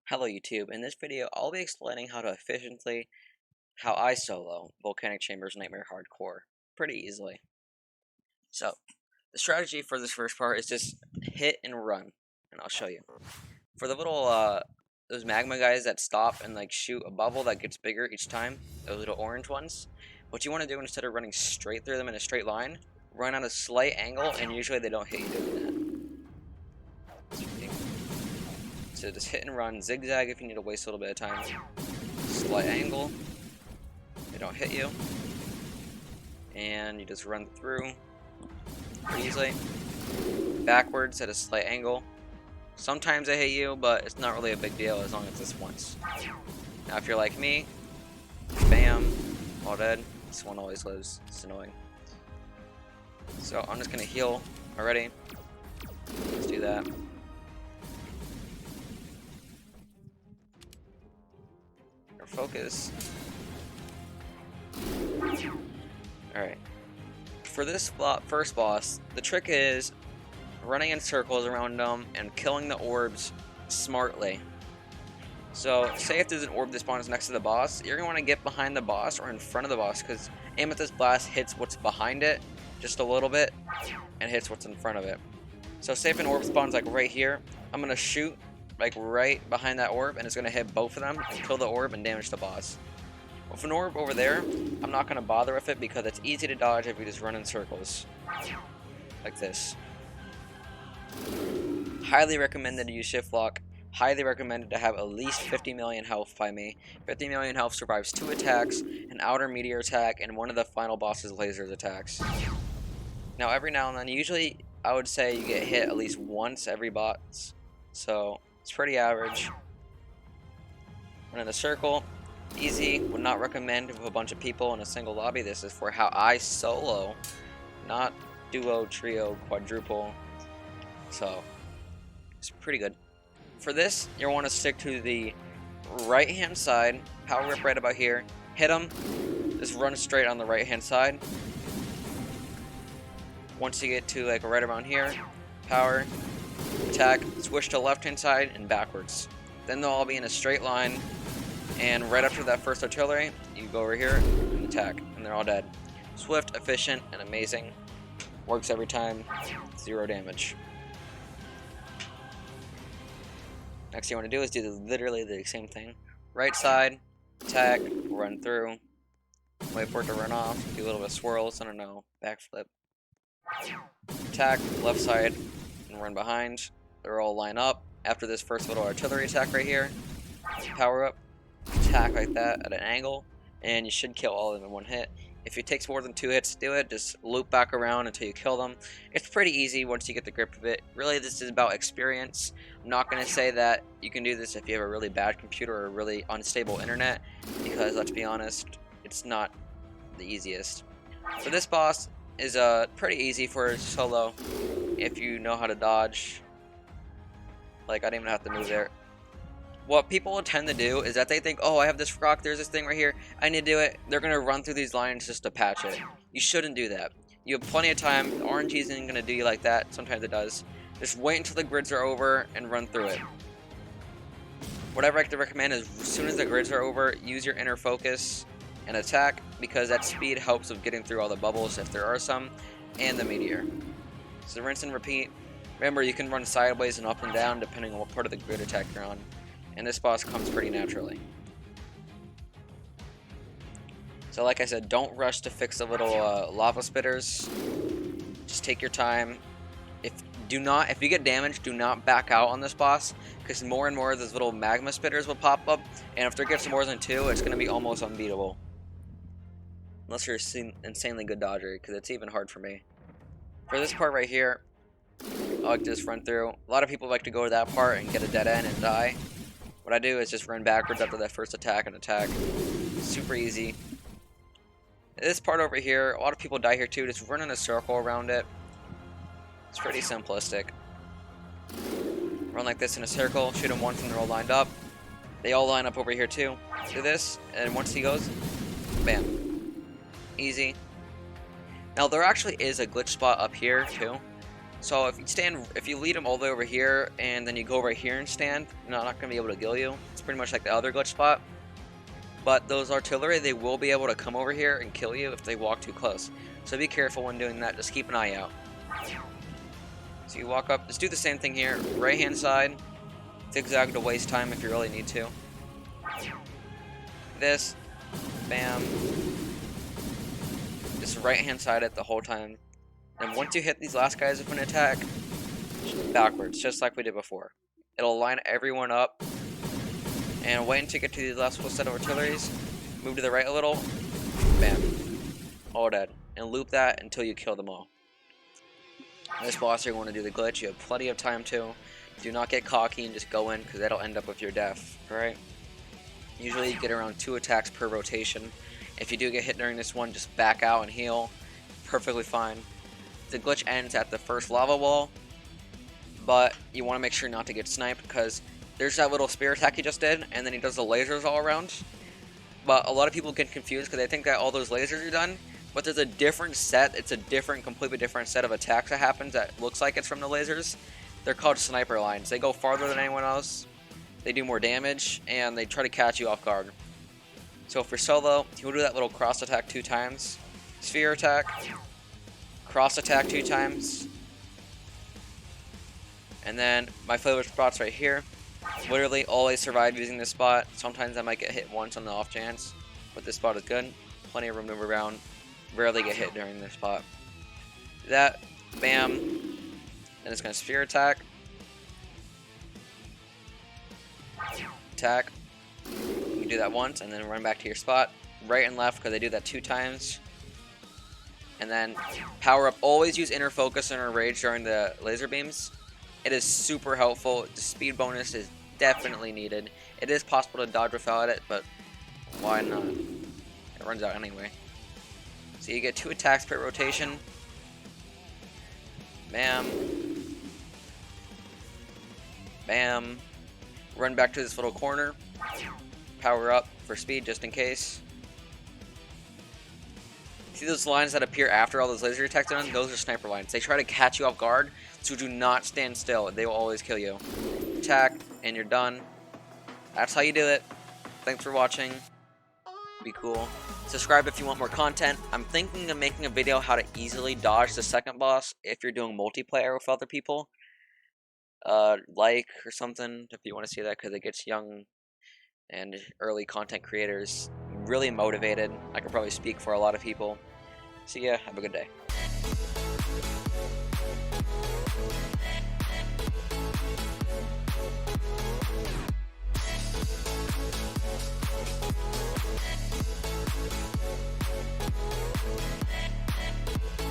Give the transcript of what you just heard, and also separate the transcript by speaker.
Speaker 1: Hello YouTube, in this video I'll be explaining how I solo Volcanic Chambers Nightmare Hardcore pretty easily. So, the strategy for this first part is just hit and run, and I'll show you. For the little, those magma guys that stop and like shoot a bubble that gets bigger each time, those little orange ones, what you want to do instead of running straight through them in a straight line, run at a slight angle, and usually they don't hit you doing that. So just hit and run, zigzag if you need to waste a little bit of time. Slight angle, they don't hit you, and you just run through pretty easily. Backwards at a slight angle. Sometimes they hit you, but it's not really a big deal as long as it's once. Now if you're like me, bam, all dead. This one always lives, it's annoying. So I'm just gonna heal already. Let's do that. Focus. Alright. For this first boss, the trick is running in circles around them and killing the orbs smartly. So, say if there's an orb that spawns next to the boss, you're going to want to get behind the boss or in front of the boss, because Amethyst Blast hits what's behind it just a little bit and hits what's in front of it. So say if an orb spawns like right here, I'm going to shoot like right behind that orb, and it's going to hit both of them and kill the orb and damage the boss. With an orb over there, I'm not going to bother with it because it's easy to dodge if you just run in circles. Like this. Highly recommended to use shift lock. Highly recommended to have at least 50 million health by me. 50 million health survives 2 attacks, an outer meteor attack, and one of the final boss's lasers attacks. Now every now and then, usually I would say you get hit at least once every boss. So it's pretty average. Run in a circle, easy. Would not recommend with a bunch of people in a single lobby. This is for how I solo, not duo, trio, quadruple. So it's pretty good. For this, you'll want to stick to the right hand side. Power whip right about here. Hit them. Just run straight on the right hand side. Once you get to like right around here, power. Attack, switch to left hand side and backwards. Then they'll all be in a straight line, and right after that first artillery, you go over here and attack, and they're all dead. Swift, efficient, and amazing. Works every time, 0 damage. Next you want to do is do literally the same thing. Right side, attack, run through, wait for it to run off, do a little bit of swirls, I don't know, backflip. Attack, left side, and run behind. They're all line up. After this first little artillery attack right here, power up, attack like that at an angle, and you should kill all of them in one hit. If it takes more than 2 hits to do it, just loop back around until you kill them. It's pretty easy once you get the grip of it. Really, this is about experience. I'm not going to say that you can do this if you have a really bad computer or a really unstable internet, because let's be honest, it's not the easiest. For this boss is pretty easy for solo if you know how to dodge. Like, I didn't even have to move there. What people will tend to do is that they think, oh, I have this rock, there's this thing right here, I need to do it. They're going to run through these lines just to patch it. You shouldn't do that. You have plenty of time. The RNG isn't going to do you like that. Sometimes it does. Just wait until the grids are over and run through it. What I like to recommend is as soon as the grids are over, use your inner focus and attack, because that speed helps with getting through all the bubbles if there are some, and the meteor. So rinse and repeat. Remember, you can run sideways and up and down depending on what part of the grid attack you're on. And this boss comes pretty naturally. So like I said, don't rush to fix the little lava spitters. Just take your time. If you get damaged, do not back out on this boss, because more and more of those little magma spitters will pop up, and if there gets more than 2, it's going to be almost unbeatable. Unless you're an insanely good dodger, because it's even hard for me. For this part right here, I like to just run through. A lot of people like to go to that part and get a dead end and die. What I do is just run backwards after that first attack and attack. Super easy. This part over here, a lot of people die here too. Just run in a circle around it. It's pretty simplistic. Run like this in a circle, shoot them once and they're all lined up. They all line up over here too. Do this, and once he goes, bam. Easy. Now there actually is a glitch spot up here too. So if you lead them all the way over here, and then you go right here and stand, you're not gonna be able to kill you. It's pretty much like the other glitch spot. But those artillery, they will be able to come over here and kill you if they walk too close. So be careful when doing that. Just keep an eye out. So you walk up. Just do the same thing here. Right hand side. Zigzag to waste time if you really need to. This. Bam. Just right hand side it the whole time. And once you hit these last guys with an attack, backwards, just like we did before. It'll line everyone up. And wait until you get to the last full set of artilleries. Move to the right a little. Bam. All dead. And loop that until you kill them all. This boss, you're going to do the glitch. You have plenty of time to. Do not get cocky and just go in, because that'll end up with your death. Alright? Usually you get around 2 attacks per rotation. If you do get hit during this one, just back out and heal. Perfectly fine. The glitch ends at the first lava wall. But you want to make sure not to get sniped, because there's that little spear attack he just did, and then he does the lasers all around. But a lot of people get confused because they think that all those lasers are done. But there's a different set. It's a completely different set of attacks that happens that looks like it's from the lasers. They're called sniper lines. They go farther than anyone else. They do more damage, and they try to catch you off guard. So for solo, you'll do that little cross attack 2 times. Sphere attack. Cross attack 2 times. And then my favorite spot's right here. Literally always survive using this spot. Sometimes I might get hit once on the off chance, but this spot is good. Plenty of room to move around. Rarely get hit during this spot. That, bam. Then it's gonna sphere attack. Attack. You can do that once and then run back to your spot. Right and left because they do that 2 times. And then power up. Always use inner focus and rage during the laser beams. It is super helpful. The speed bonus is definitely needed. It is possible to dodge without it, but why not? It runs out anyway. So you get 2 attacks per rotation. Bam. Bam. Run back to this little corner. Power up for speed just in case. See those lines that appear after all those laser attacks are done? Those are sniper lines. They try to catch you off guard, so do not stand still. They will always kill you. Attack, and you're done. That's how you do it. Thanks for watching. Be cool. Subscribe if you want more content. I'm thinking of making a video how to easily dodge the second boss if you're doing multiplayer with other people. Like or something if you want to see that, because it gets young and early content creators really motivated. I could probably speak for a lot of people. See ya. Have a good day.